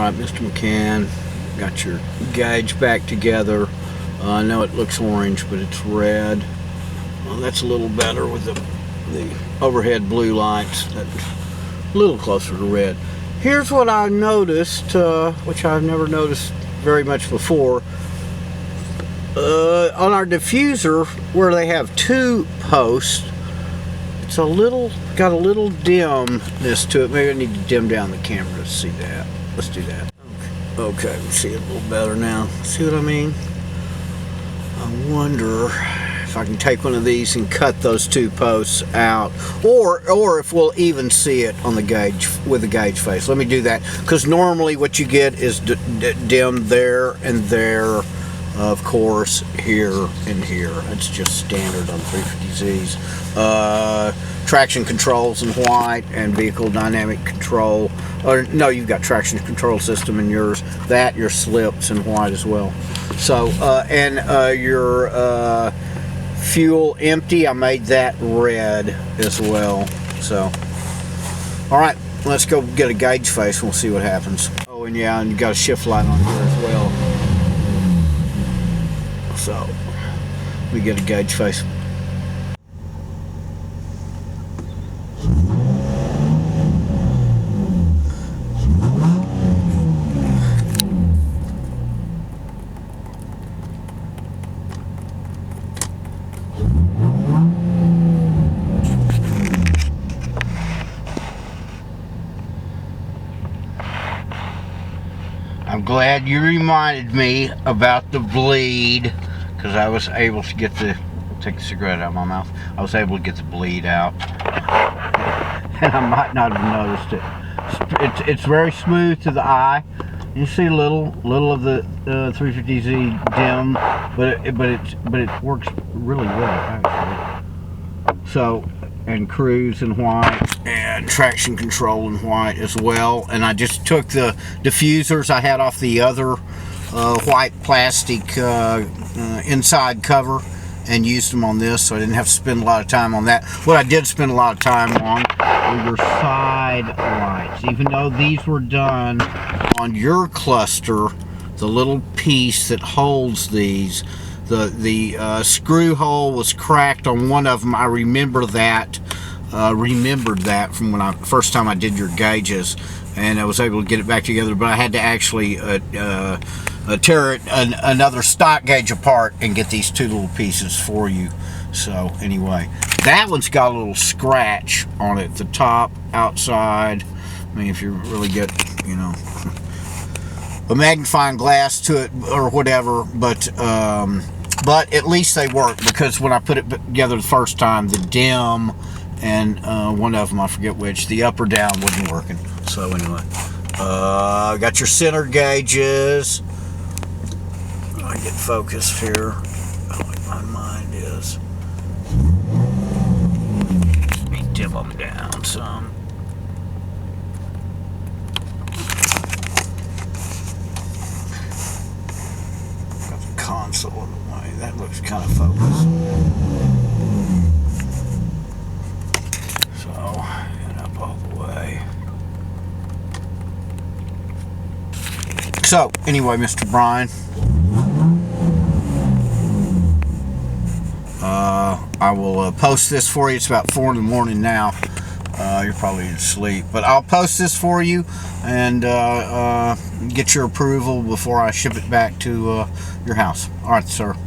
Alright, Mr. McCann, got your gauge back together. I know it looks orange, but it's red. Well, that's a little better with the overhead blue lights. That's a little closer to red. Here's what I noticed, which I've never noticed very much before. On our diffuser, where they have two posts, it's got a little dimness to it. Maybe I need to dim down the camera to see that. Let's do that. Okay, we see it a little better now. See what I mean? I wonder if I can take one of these and cut those two posts out, or if we'll even see it on the gauge with the gauge face. Let me do that, because normally what you get is dim there and there, of course, here and here. It's just standard on 350Zs. Traction controls in white and vehicle dynamic control. Or no, you've got traction control system in yours. That, your slips in white as well. So, and your fuel empty, I made that red as well. So, all right, let's go get a gauge face and we'll see what happens. Oh, and yeah, and you got a shift light on here as well. So, we get a gauge face. I'm glad you reminded me about the bleed, because I was able to get take the cigarette out of my mouth. I was able to get the bleed out, and I might not have noticed it. It's very smooth to the eye. You see a little of the 350Z dim, but it works really well actually. So, and cruise in white and traction control in white as well. And I just took the diffusers I had off the other white plastic inside cover and used them on this, so I didn't have to spend a lot of time on that. What I did spend a lot of time on were side lights. Even though these were done on your cluster, the little piece that holds these, the screw hole was cracked on one of them. I remembered that from when first time I did your gauges, and I was able to get it back together, but I had to actually tear another stock gauge apart and get these two little pieces for you. So anyway, that one's got a little scratch on it, the top, outside. I mean, if you really get, you know, a magnifying glass to it or whatever, but at least they work, because when I put it together the first time, the dim and one of them, I forget which, the up or down wasn't working. So anyway, got your center gauges. I get focused here. Like my mind is. Let me dim them down some. Got the console in the way. That looks kind of focused. So, and up all the way. So, anyway, Mr. Brian, I will post this for you. It's about 4 in the morning now. You're probably asleep, but I'll post this for you and get your approval before I ship it back to your house. All right, sir.